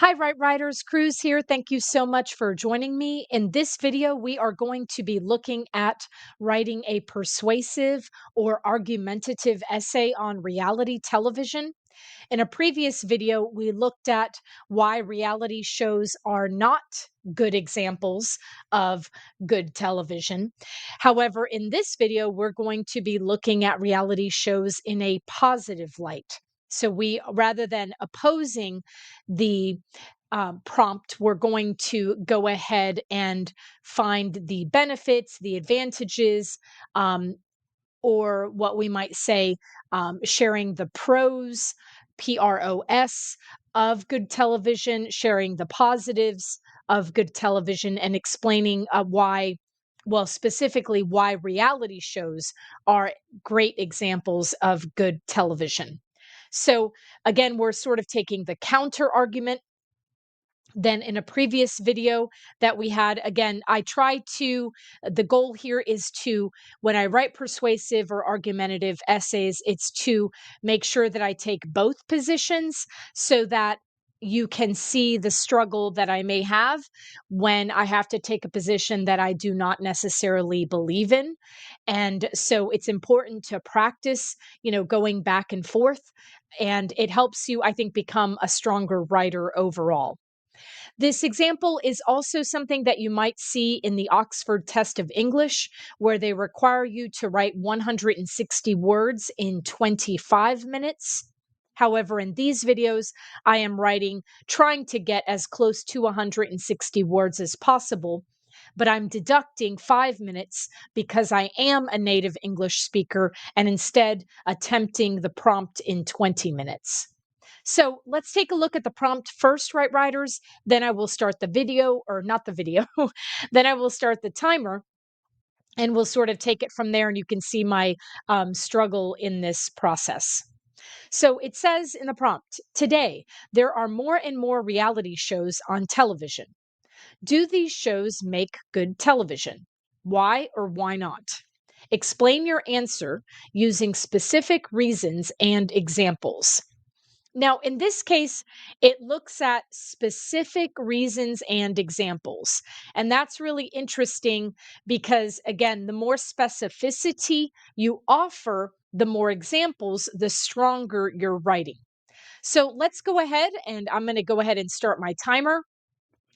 Hi, Right Writers. Cruz here. Thank you so much for joining me. In this video, we are going to be looking at writing a persuasive or argumentative essay on reality television. In a previous video, we looked at why reality shows are not good examples of good television. However, in this video, we're going to be looking at reality shows in a positive light. So rather than opposing the prompt, we're going to go ahead and find the benefits, the advantages, um, or what we might say, sharing the pros, of good television, sharing the positives of good television, and explaining why, well, specifically why reality shows are great examples of good television. So, again, we're sort of taking the counter argument than in a previous video that we had. Again, the goal here is to, when I write persuasive or argumentative essays, it's to make sure that I take both positions so that you can see the struggle that I may have when I have to take a position that I do not necessarily believe in. And so it's important to practice, going back and forth. And it helps you, I think, become a stronger writer overall. This example is also something that you might see in the Oxford Test of English, where they require you to write 160 words in 25 minutes. However, in these videos, I am trying to get as close to 160 words as possible, but I'm deducting 5 minutes because I am a native English speaker and instead attempting the prompt in 20 minutes. So let's take a look at the prompt first, right, writers? Then I will start the video, or not the video, then I will start the timer and we'll sort of take it from there. And you can see my struggle in this process. So it says in the prompt, today, there are more and more reality shows on television. Do these shows make good television? Why or why not? Explain your answer using specific reasons and examples. Now, in this case, it looks at specific reasons and examples. And that's really interesting because, again, the more specificity you offer, the more examples, the stronger your writing. So let's go ahead, and I'm going to go ahead and start my timer,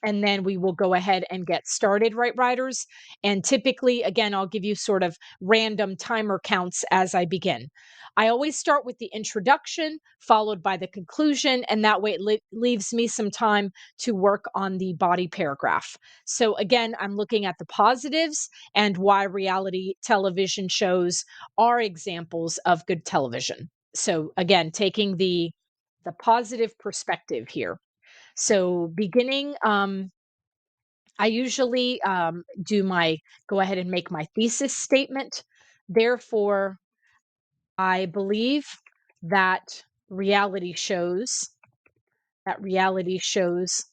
and then we will go ahead and get started, right, writers? And typically, again, I'll give you sort of random timer counts as I begin. I always start with the introduction, followed by the conclusion, and that way it leaves me some time to work on the body paragraph. So, again, I'm looking at the positives and why reality television shows are examples of good television. So, again, taking the positive perspective here. So beginning, I usually go ahead and make my thesis statement. Therefore, I believe that reality shows reality shows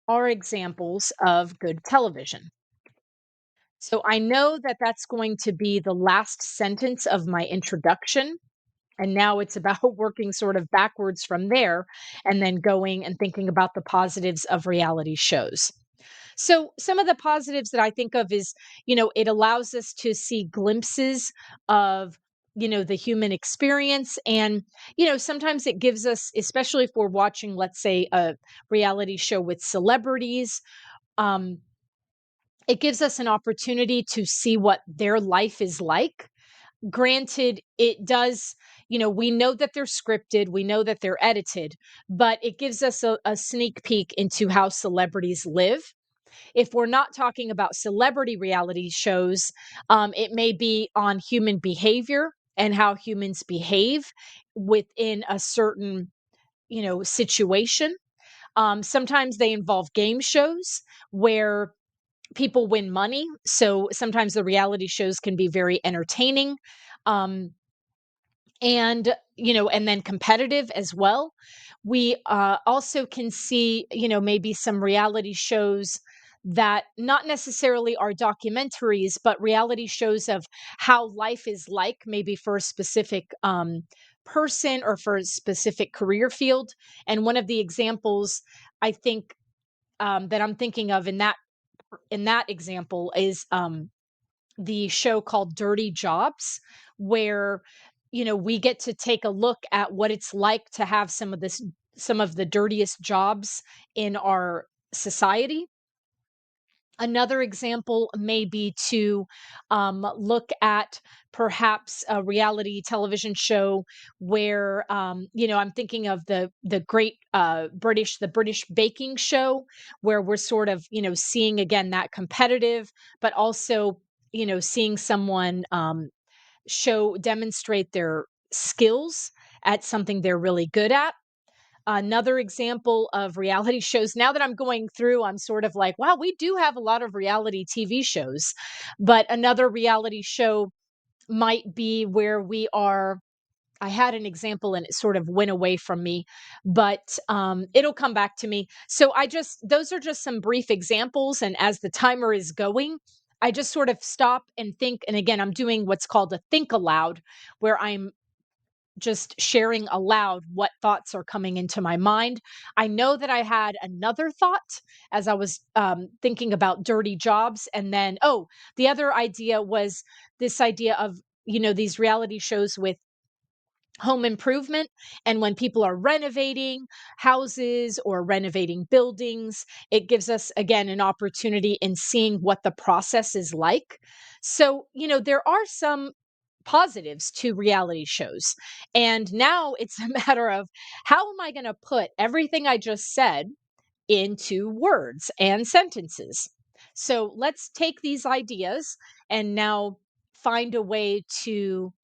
are examples of good television. So I know that that's going to be the last sentence of my introduction. And now it's about working sort of backwards from there and then going and thinking about the positives of reality shows. So, some of the positives that I think of is, it allows us to see glimpses of, the human experience. And, sometimes it gives us, especially if we're watching, let's say, a reality show with celebrities, um, it gives us an opportunity to see what their life is like. Granted, it does, we know that they're scripted, we know that they're edited, but it gives us a sneak peek into how celebrities live. If we're not talking about celebrity reality shows, it may be on human behavior and how humans behave within a certain, situation. Sometimes they involve game shows where people win money. So sometimes the reality shows can be very entertaining. Um, and then competitive as well. We also can see, maybe some reality shows that not necessarily are documentaries, but reality shows of how life is like, maybe for a specific person or for a specific career field. And one of the examples I think that I'm thinking of in that example is the show called Dirty Jobs, where we get to take a look at what it's like to have some of the dirtiest jobs in our society. Another example may be to look at perhaps a reality television show where I'm thinking of the great the British baking show, where we're sort of seeing again that competitive, but also seeing someone demonstrate their skills at something they're really good at. Another example of reality shows, now that I'm going through, I'm sort of like, wow, we do have a lot of reality TV shows. But another reality show might be where we are. I had an example and it sort of went away from me, but it'll come back to me. So those are just some brief examples. And as the timer is going, I just sort of stop and think. And again, I'm doing what's called a think aloud, where I'm just sharing aloud what thoughts are coming into my mind. I know that I had another thought as I was thinking about dirty jobs. And then, oh, the other idea was this idea of, these reality shows with home improvement. And when people are renovating houses or renovating buildings, it gives us, again, an opportunity in seeing what the process is like. So, there are some positives to reality shows. And now it's a matter of how am I going to put everything I just said into words and sentences? So let's take these ideas and now find a way to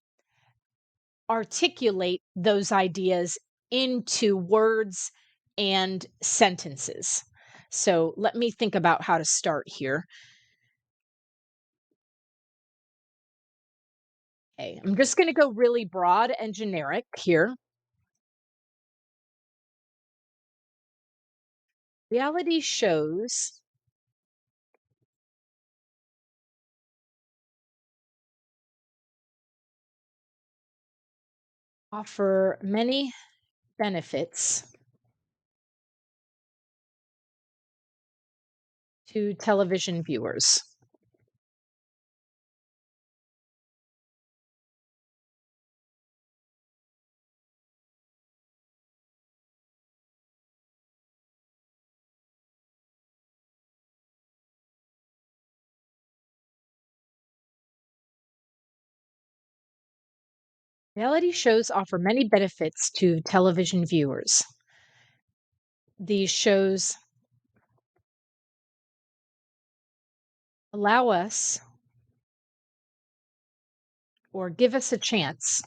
articulate those ideas into words and sentences. So let me think about how to start here. Okay, I'm just going to go really broad and generic here. Reality shows offer many benefits to television viewers. Reality shows offer many benefits to television viewers. These shows allow us or give us a chance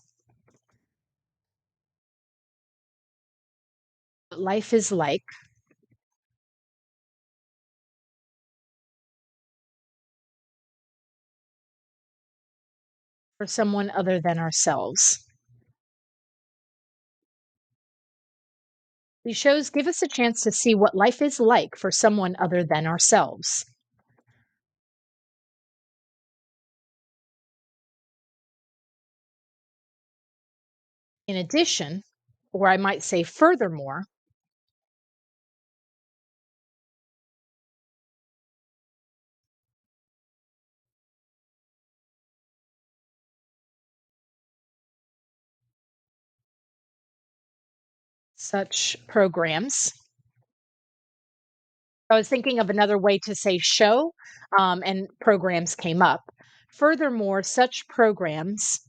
what life is like for someone other than ourselves. These shows give us a chance to see what life is like for someone other than ourselves. In addition, or I might say furthermore, such programs. I was thinking of another way to say show, and programs came up. Furthermore, such programs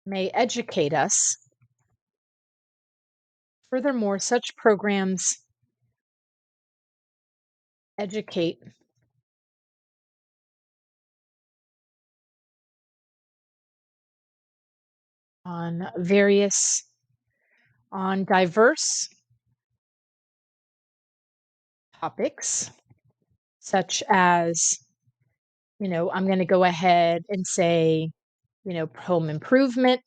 may educate us. Furthermore, such programs educate on diverse topics, such as, I'm going to go ahead and say, home improvement,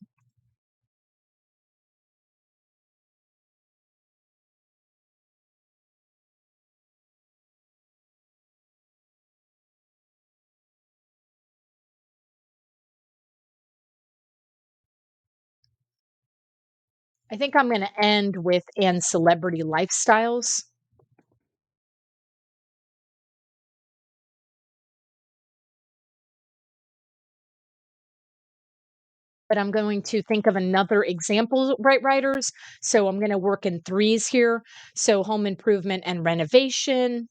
I think I'm going to end with and celebrity lifestyles. But I'm going to think of another example, right, writers. So I'm going to work in threes here. So home improvement and renovation.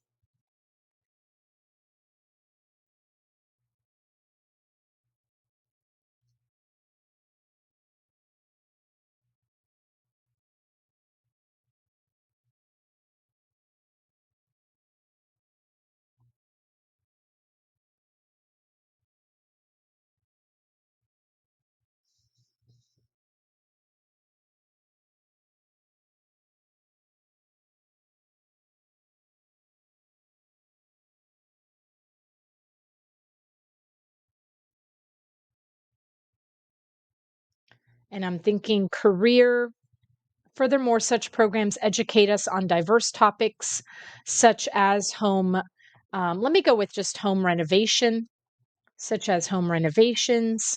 And I'm thinking career. Furthermore, such programs educate us on diverse topics such as home. Let me go with just home renovation, such as home renovations,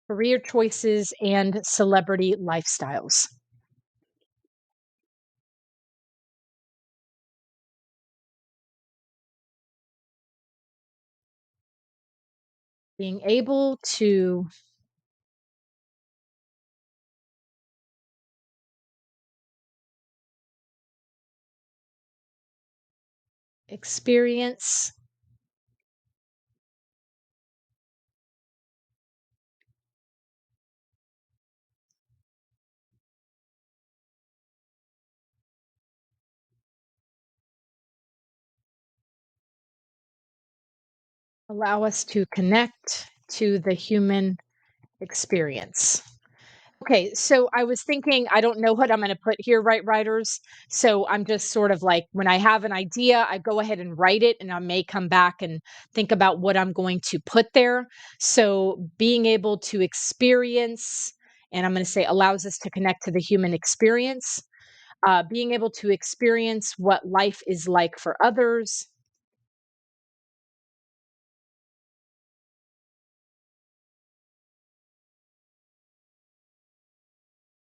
career choices, and celebrity lifestyles. Being able to experience, allow us to connect to the human experience. Okay, so I was thinking, I don't know what I'm going to put here, right, writers? So I'm just sort of like, when I have an idea, I go ahead and write it, and I may come back and think about what I'm going to put there. So being able to experience, and I'm going to say allows us to connect to the human experience, being able to experience what life is like for others,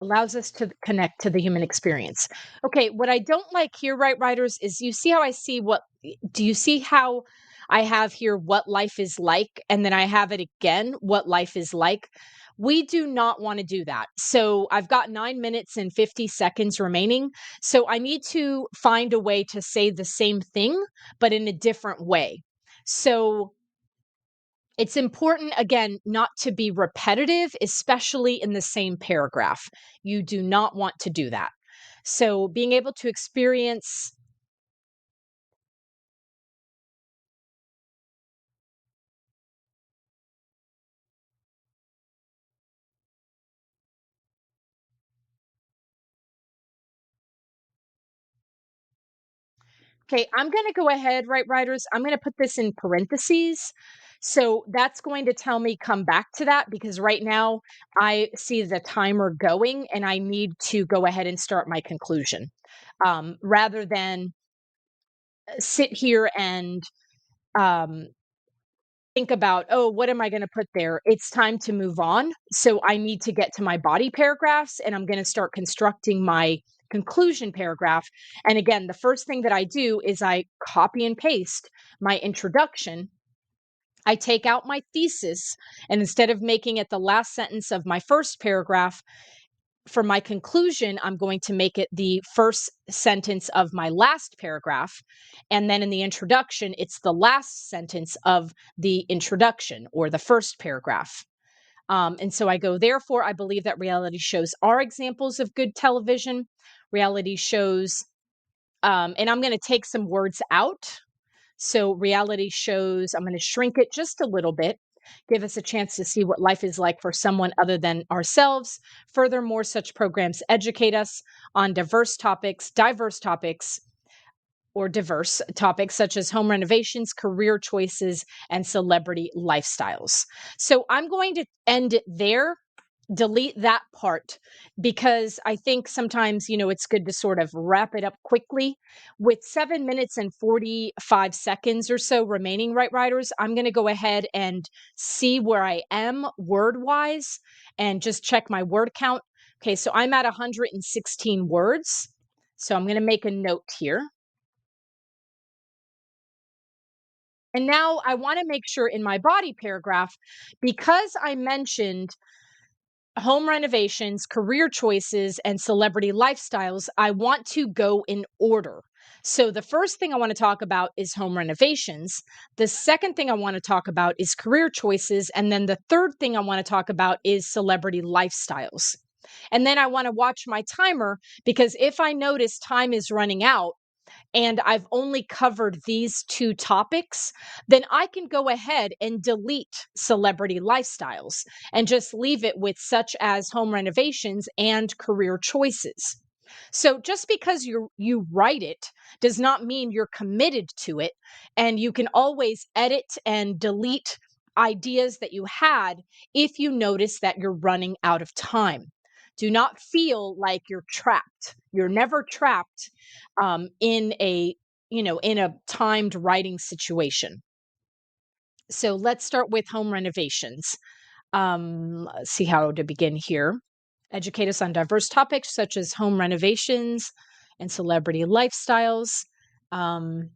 allows us to connect to the human experience. Okay, what I don't like here, right, writers, is you see how I see what do you see how I have here what life is like, and then I have it again, what life is like? We do not want to do that. So I've got 9 minutes and 50 seconds remaining. So I need to find a way to say the same thing, but in a different way. So it's important, again, not to be repetitive, especially in the same paragraph. You do not want to do that. So, being able to experience. Okay, I'm going to go ahead, right, writers? I'm going to put this in parentheses. So that's going to tell me come back to that because right now I see the timer going and I need to go ahead and start my conclusion rather than sit here and um, think about, oh, what am I going to put there? It's time to move on. So I need to get to my body paragraphs and I'm going to start constructing my conclusion paragraph. And again, the first thing that I do is I copy and paste my introduction. I take out my thesis, and instead of making it the last sentence of my first paragraph, for my conclusion, I'm going to make it the first sentence of my last paragraph. And then in the introduction, it's the last sentence of the introduction or the first paragraph. And so I go, therefore, I believe that reality shows are examples of good television. Reality shows, and I'm going to take some words out. So, reality shows, I'm going to shrink it just a little bit, give us a chance to see what life is like for someone other than ourselves. Furthermore, such programs educate us on diverse topics, or diverse topics such as home renovations, career choices, and celebrity lifestyles. So, I'm going to end it there. delete that part, because I think sometimes, it's good to sort of wrap it up quickly. With 7 minutes and 45 seconds or so remaining, right, writers, I'm going to go ahead and see where I am word wise and just check my word count. Okay, so I'm at 116 words. So I'm going to make a note here. And now I want to make sure in my body paragraph, because I mentioned home renovations, career choices, and celebrity lifestyles, I want to go in order. So, the first thing I want to talk about is home renovations. The second thing I want to talk about is career choices. And then the third thing I want to talk about is celebrity lifestyles. And then I want to watch my timer, because if I notice time is running out, and I've only covered these two topics, then I can go ahead and delete celebrity lifestyles and just leave it with such as home renovations and career choices. So just because you write it does not mean you're committed to it, and you can always edit and delete ideas that you had if you notice that you're running out of time. Do not feel like you're trapped. You're never trapped in a timed writing situation. So let's start with home renovations. Let's see how to begin here. Educate us on diverse topics such as home renovations and celebrity lifestyles. Um,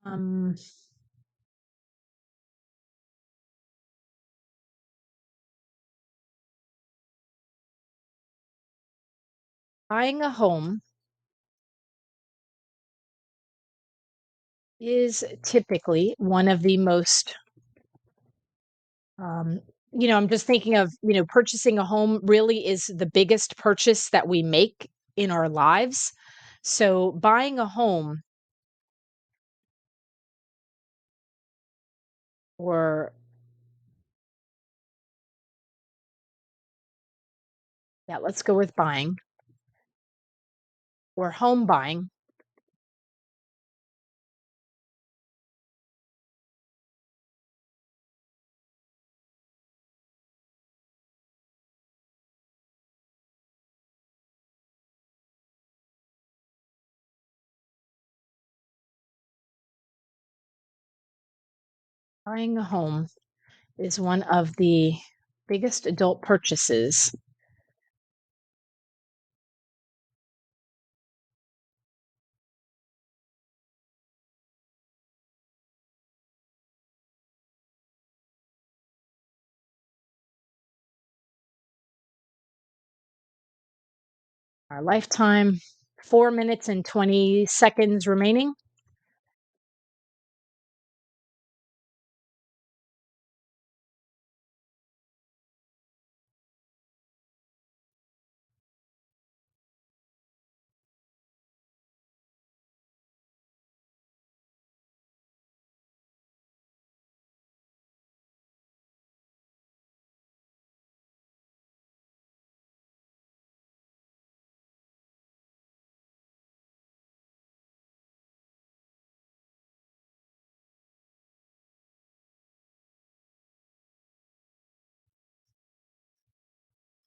um, Buying a home is typically one of the most Um, I'm just thinking of, purchasing a home really is the biggest purchase that we make in our lives. So buying a home, or yeah, let's go with buying, or home buying. Buying a home is one of the biggest adult purchases. Our lifetime, 4 minutes and 20 seconds remaining.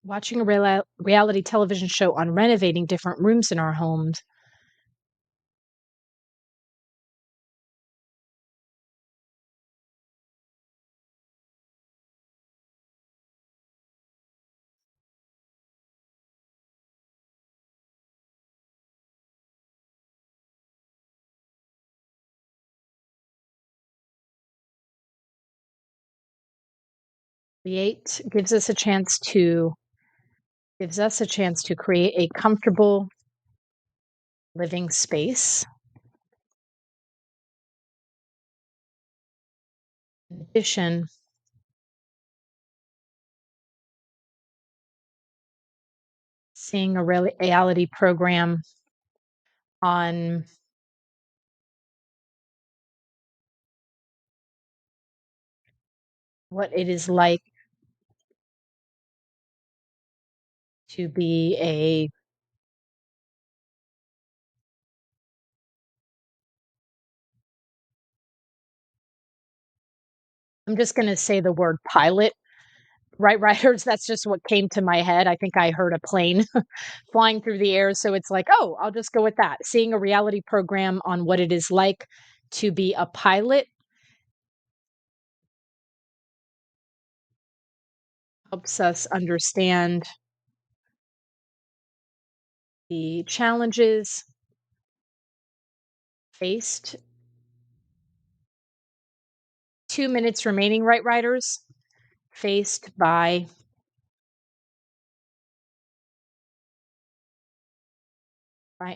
Watching a reality television show on renovating different rooms in our homes. Create gives us a chance to create a comfortable living space. In addition, seeing a reality program on what it is like to be a I'm just going to say the word pilot. Right, writers, that's just what came to my head. I think I heard a plane flying through the air. So it's like, oh, I'll just go with that. Seeing a reality program on what it is like to be a pilot helps us understand the challenges faced. 2 minutes remaining, right, writers, faced by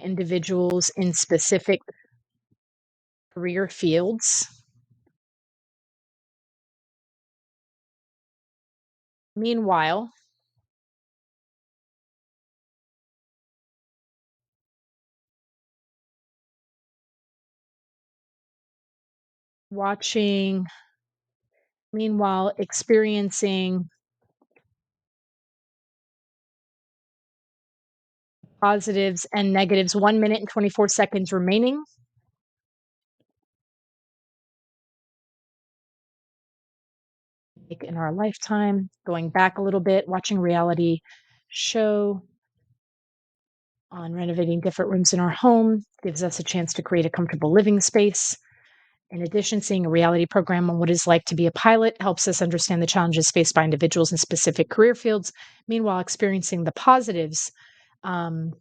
individuals in specific career fields. Meanwhile, watching, meanwhile, experiencing positives and negatives. 1 minute and 24 seconds remaining. Like in our lifetime, going back a little bit, watching reality show on renovating different rooms in our home gives us a chance to create a comfortable living space. In addition, seeing a reality program on what it's like to be a pilot helps us understand the challenges faced by individuals in specific career fields. Meanwhile, experiencing the positives, um,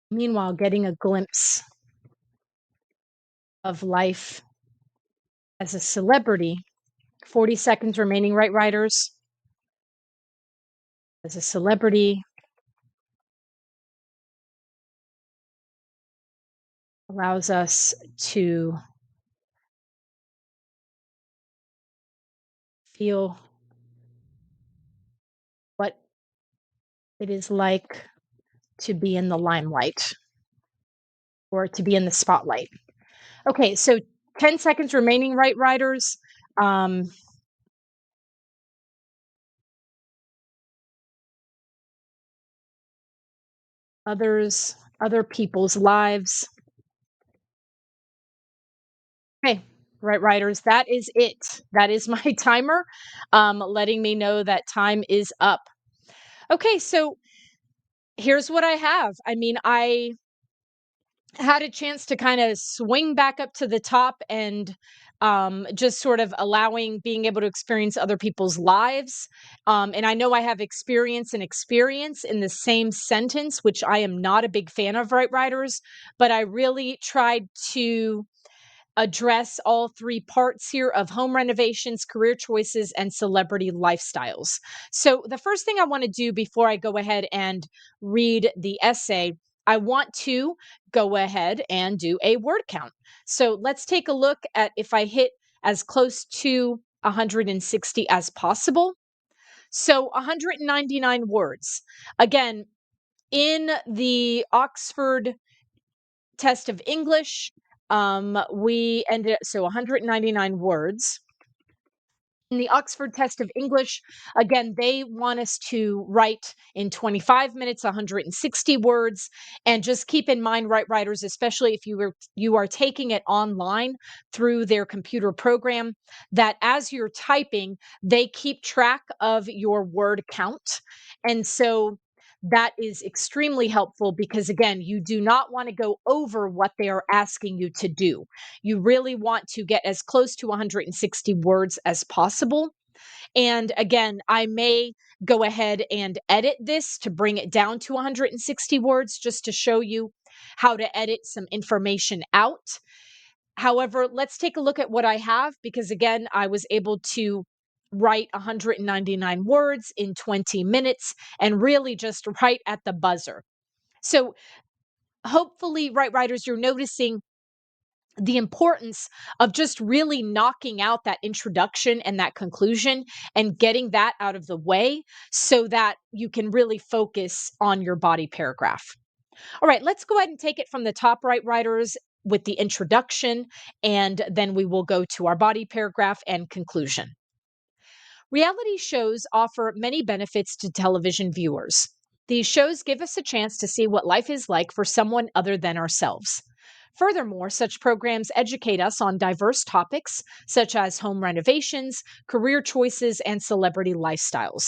meanwhile, getting a glimpse of life as a celebrity. 40 seconds remaining, right, writers? As a celebrity allows us to feel what it is like to be in the limelight or to be in the spotlight. Okay, so 10 seconds remaining, right, writers? Um, other people's lives. Okay, right, writers, that is it. That is my timer, letting me know that time is up. Okay, so here's what I have. I mean, I had a chance to kind of swing back up to the top and just sort of allowing being able to experience other people's lives. And I know I have experience and experience in the same sentence, which I am not a big fan of, right, writers, but I really tried to address all three parts here of home renovations, career choices, and celebrity lifestyles. So, the first thing I want to do before I go ahead and read the essay, I want to go ahead and do a word count. So, let's take a look at if I hit as close to 160 as possible. So, 199 words. Again, in the Oxford test of English, we ended so 199 words. In the Oxford test of English, again, they want us to write in 25 minutes, 160 words. And just keep in mind, right, writers, especially if you are taking it online through their computer program, that as you're typing, they keep track of your word count. And so that is extremely helpful because again, you do not want to go over what they are asking you to do. You really want to get as close to 160 words as possible. And again, I may go ahead and edit this to bring it down to 160 words just to show you how to edit some information out. However, let's take a look at what I have because again, I was able to write 199 words in 20 minutes and really just right at the buzzer. So, hopefully, right writers, you're noticing the importance of just really knocking out that introduction and that conclusion and getting that out of the way so that you can really focus on your body paragraph. All right, let's go ahead and take it from the top, right, writers. with the introduction, and then we will go to our body paragraph and conclusion. Reality shows offer many benefits to television viewers. These shows give us a chance to see what life is like for someone other than ourselves. Furthermore, such programs educate us on diverse topics such as home renovations, career choices, and celebrity lifestyles.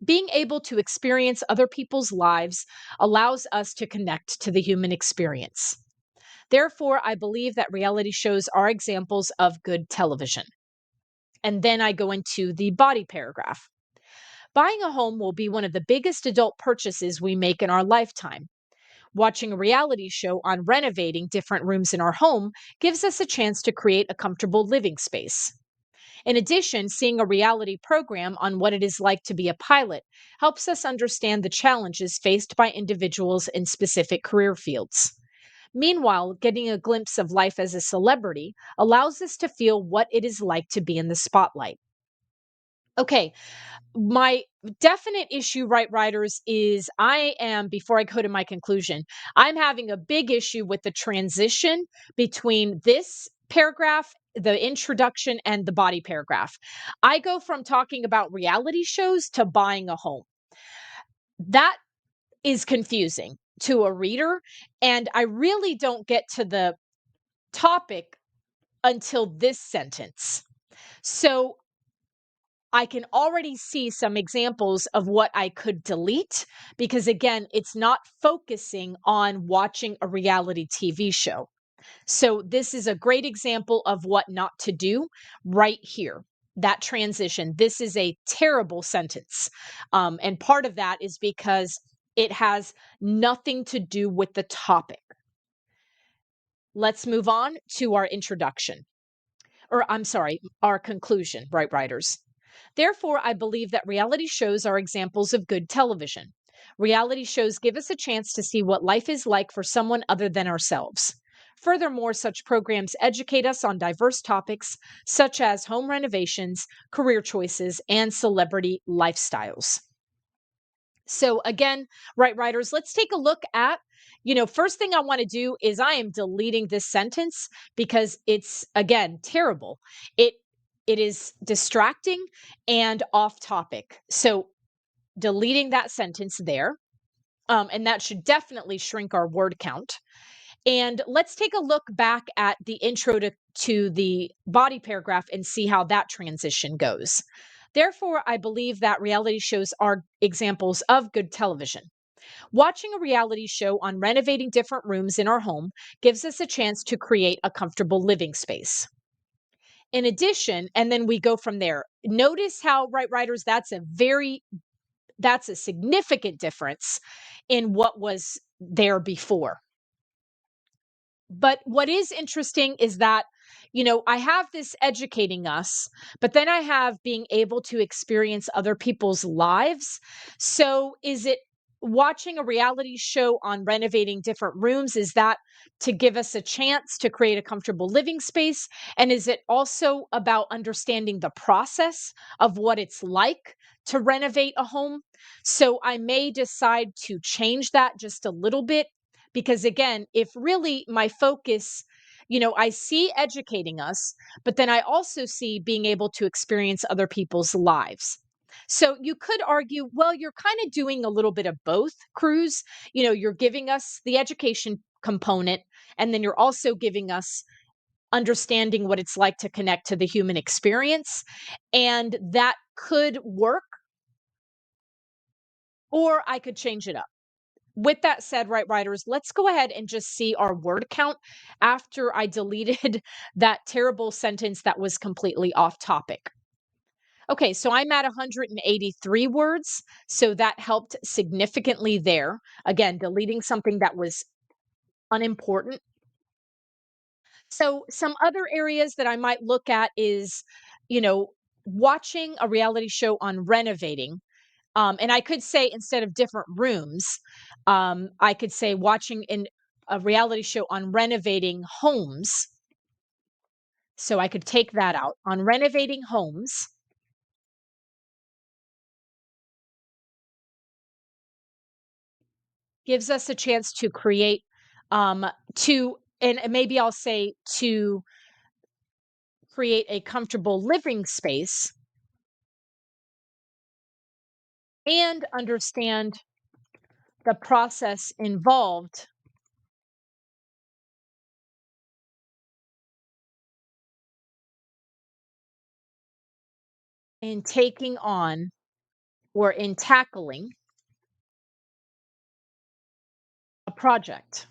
Being able to experience other people's lives allows us to connect to the human experience. Therefore, I believe that reality shows are examples of good television. And then I go into the body paragraph. Buying a home will be one of the biggest adult purchases we make in our lifetime. Watching a reality show on renovating different rooms in our home gives us a chance to create a comfortable living space. In addition, seeing a reality program on what it is like to be a pilot helps us understand the challenges faced by individuals in specific career fields. Meanwhile, getting a glimpse of life as a celebrity allows us to feel what it is like to be in the spotlight. Okay, my definite issue, right, writers, is I am, before I go to my conclusion, I'm having a big issue with the transition between this paragraph, the introduction, and the body paragraph. I go from talking about reality shows to buying a home. That is confusing to a reader. And I really don't get to the topic until this sentence. So I can already see some examples of what I could delete because, again, it's not focusing on watching a reality TV show. So, this is a great example of what not to do right here. That transition. This is a terrible sentence. And part of that is because it has nothing to do with the topic. Let's move on to our introduction, or I'm sorry, our conclusion, right, writers. Therefore, I believe that reality shows are examples of good television. Reality shows give us a chance to see what life is like for someone other than ourselves. Furthermore, such programs educate us on diverse topics such as home renovations, career choices, and celebrity lifestyles. So, again, right, writers, let's take a look at, first thing I want to do is I am deleting this sentence because it's, again, terrible. It it is distracting and off topic. So, deleting that sentence there. And that should definitely shrink our word count. And let's take a look back at the intro to the body paragraph and see how that transition goes. Therefore, I believe that reality shows are examples of good television. Watching a reality show on renovating different rooms in our home gives us a chance to create a comfortable living space. In addition, and then we go from there. Notice how, right, writers, that's a significant difference in what was there before. But what is interesting is that, I have this educating us, but then I have being able to experience other people's lives. So is it watching a reality show on renovating different rooms? Is that to give us a chance to create a comfortable living space? And is it also about understanding the process of what it's like to renovate a home? So I may decide to change that just a little bit because, again, if really my focus, I see educating us, but then I also see being able to experience other people's lives. So you could argue, well, you're kind of doing a little bit of both, Cruz. You're giving us the education component, and then you're also giving us understanding what it's like to connect to the human experience. And that could work, or I could change it up. With that said, right, writers, let's go ahead and just see our word count after I deleted that terrible sentence that was completely off topic. Okay, so I'm at 183 words. So that helped significantly there. Again, deleting something that was unimportant. So, some other areas that I might look at is, you know, watching a reality show on renovating. And I could say instead of different rooms, I could say watching in a reality show on renovating homes. So I could take that out on renovating homes, gives us a chance to create, to and maybe I'll say to create a comfortable living space and understand the process involved in taking on or in tackling a project.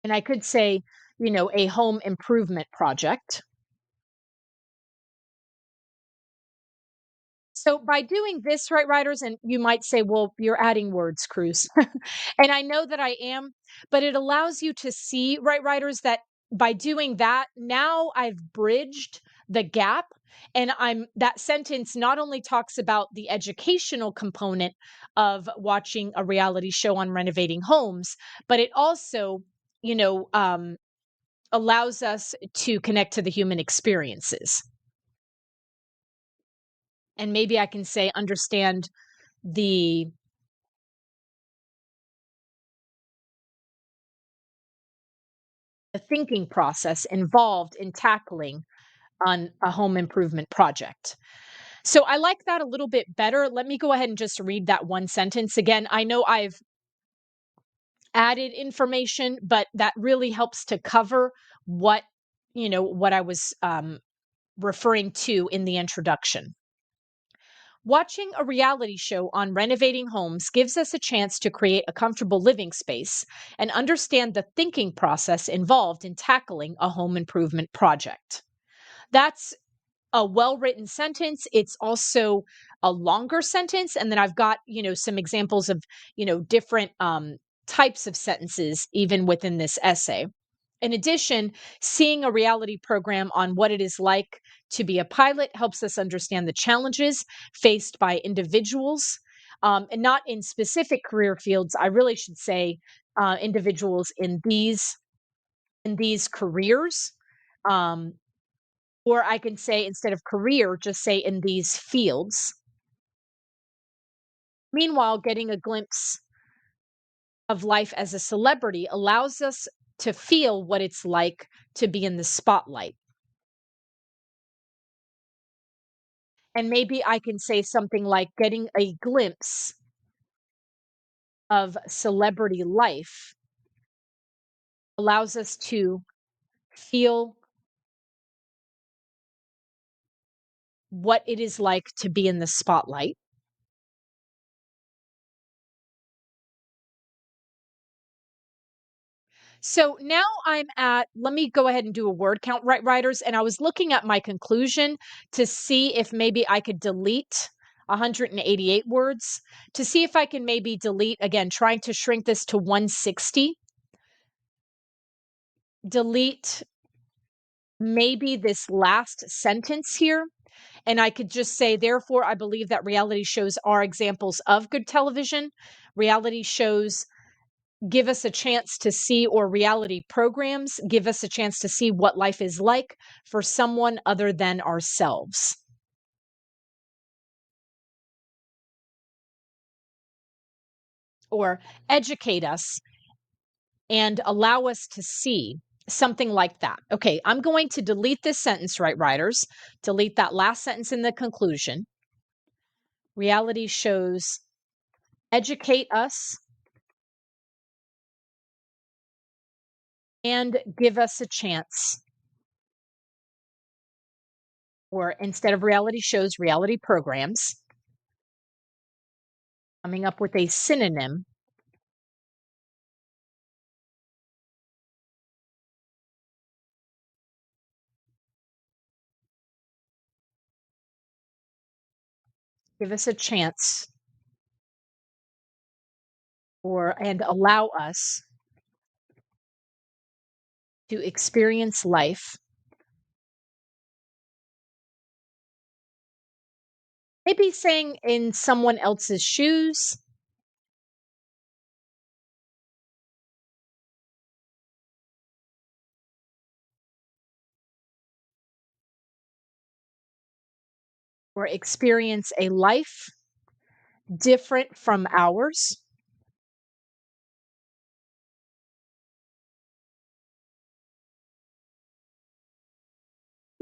And I could say, a home improvement project. So by doing this, right, writers, and you might say, well, you're adding words, Cruz. And I know that I am, but it allows you to see, right, writers, that by doing that, now I've bridged the gap. And that sentence not only talks about the educational component of watching a reality show on renovating homes, but it also, you know, um, allows us to connect to the human experiences. And maybe I can say, understand the the thinking process involved in tackling on a home improvement project. So I like that a little bit better. Let me go ahead and just read that one sentence again. I know I've added information, but that really helps to cover what, what I was referring to in the introduction. Watching a reality show on renovating homes gives us a chance to create a comfortable living space and understand the thinking process involved in tackling a home improvement project. That's a well-written sentence. It's also a longer sentence. And then I've got, some examples of, different types of sentences even within this essay. In addition, seeing a reality program on what it is like to be a pilot helps us understand the challenges faced by individuals, and not in specific career fields. I really should say individuals in these careers, um, or I can say instead of career, just say in these fields. Meanwhile, getting a glimpse of life as a celebrity allows us to feel what it's like to be in the spotlight. And maybe I can say something like getting a glimpse of celebrity life allows us to feel what it is like to be in the spotlight. So now let me go ahead and do a word count, right, writers. And I was looking at my conclusion to see if maybe I could delete 188 words, to see if I can maybe delete, again, trying to shrink this to 160, delete maybe this last sentence here. And I could just say, therefore, I believe that reality shows are examples of good television. Reality shows give us a chance to see, or reality programs give us a chance to see what life is like for someone other than ourselves, or educate us and allow us to see something like that. Okay, I'm going to delete this sentence, right, writers? Delete that last sentence in the conclusion. Reality shows educate us and give us a chance, or instead of reality shows, reality programs. Coming up with a synonym, give us a chance, or and allow us to experience life, maybe saying in someone else's shoes, or experience a life different from ours.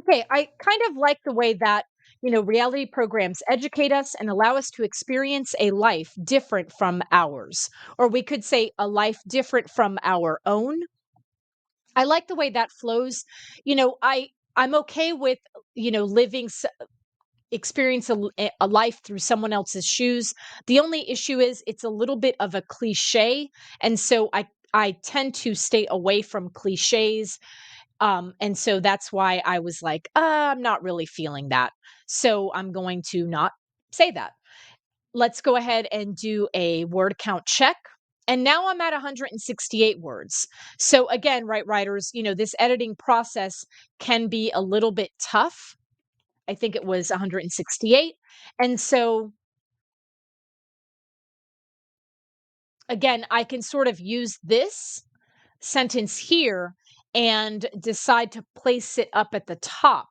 Okay, I kind of like the way that, reality programs educate us and allow us to experience a life different from ours. Or we could say a life different from our own. I like the way that flows. I'm okay with, living experience a life through someone else's shoes. The only issue is it's a little bit of a cliche, and so I tend to stay away from cliches. And so that's why I was like, I'm not really feeling that. So I'm going to not say that. Let's go ahead and do a word count check. And now I'm at 168 words. So again, right, writers, this editing process can be a little bit tough. I think it was 168. And so again, I can sort of use this sentence here and decide to place it up at the top.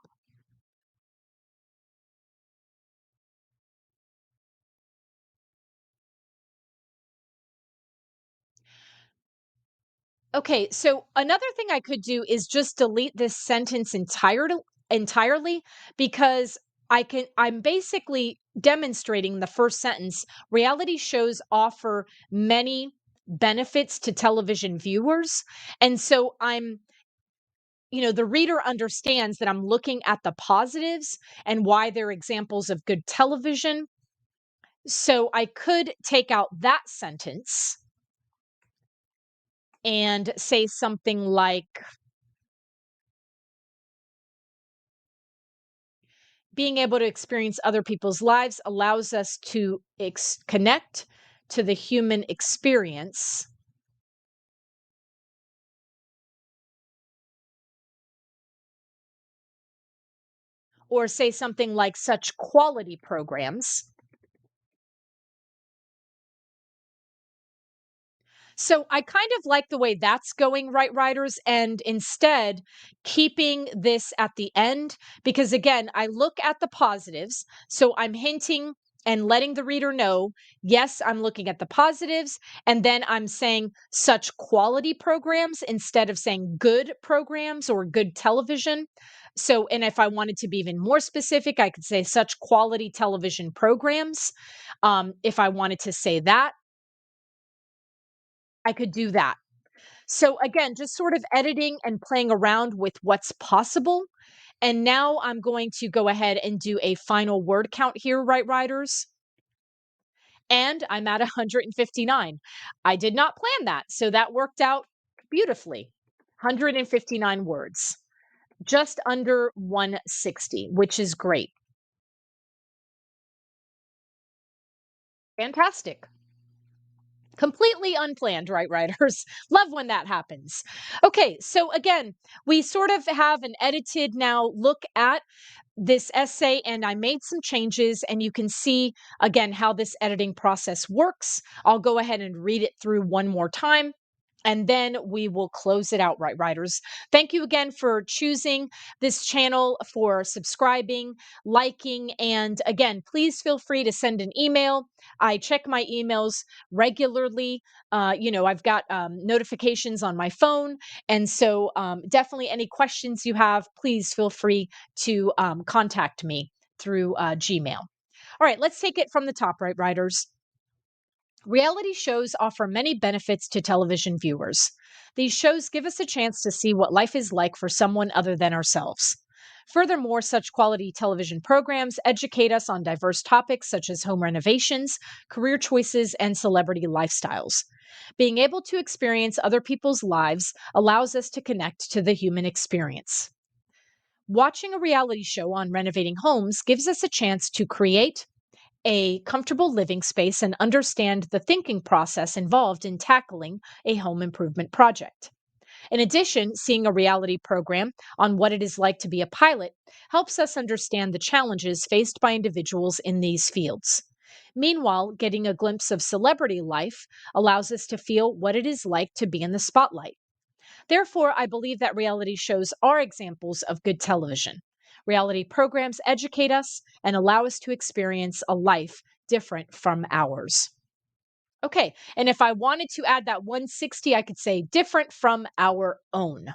Okay, so another thing I could do is just delete this sentence entirely because I'm basically demonstrating the first sentence. Reality shows offer many benefits to television viewers. And so the reader understands that I'm looking at the positives and why they're examples of good television. So I could take out that sentence and say something like, being able to experience other people's lives allows us to connect to the human experience, or say something like such quality programs. So I kind of like the way that's going, right, writers, and instead keeping this at the end, because again, I look at the positives. So I'm hinting and letting the reader know, yes, I'm looking at the positives. And then I'm saying such quality programs instead of saying good programs or good television. So, and if I wanted to be even more specific, I could say such quality television programs. If I wanted to say that, I could do that. So again, just sort of editing and playing around with what's possible. And now I'm going to go ahead and do a final word count here, right, writers? And I'm at 159. I did not plan that. So that worked out beautifully. 159 words, just under 160, which is great. Fantastic. Completely unplanned, right, writers? Love when that happens. Okay, so again, we sort of have an edited now look at this essay, and I made some changes, and you can see again how this editing process works. I'll go ahead and read it through one more time, and then we will close it out, right, writers. Thank you again for choosing this channel, for subscribing, liking, and again, please feel free to send an email. I check my emails regularly. I've got notifications on my phone, and so definitely any questions you have, please feel free to contact me through Gmail. All right, let's take it from the top, right, writers. Reality shows offer many benefits to television viewers. These shows give us a chance to see what life is like for someone other than ourselves. Furthermore, such quality television programs educate us on diverse topics such as home renovations, career choices, and celebrity lifestyles. Being able to experience other people's lives allows us to connect to the human experience. Watching a reality show on renovating homes gives us a chance to create a comfortable living space and understand the thinking process involved in tackling a home improvement project. In addition, seeing a reality program on what it is like to be a pilot helps us understand the challenges faced by individuals in these fields. Meanwhile, getting a glimpse of celebrity life allows us to feel what it is like to be in the spotlight. Therefore, I believe that reality shows are examples of good television. Reality programs educate us and allow us to experience a life different from ours. Okay. And if I wanted to add that 160, I could say different from our own.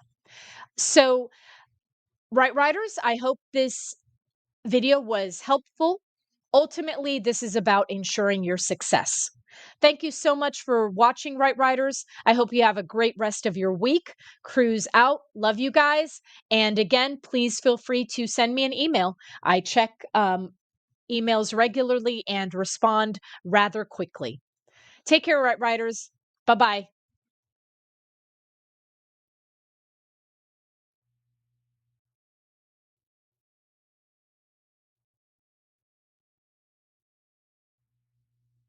So, right, writers, I hope this video was helpful. Ultimately, this is about ensuring your success. Thank you so much for watching, Right Writers. I hope you have a great rest of your week. Cruise out. Love you guys. And again, please feel free to send me an email. I check emails regularly and respond rather quickly. Take care, Right Writers. Bye bye.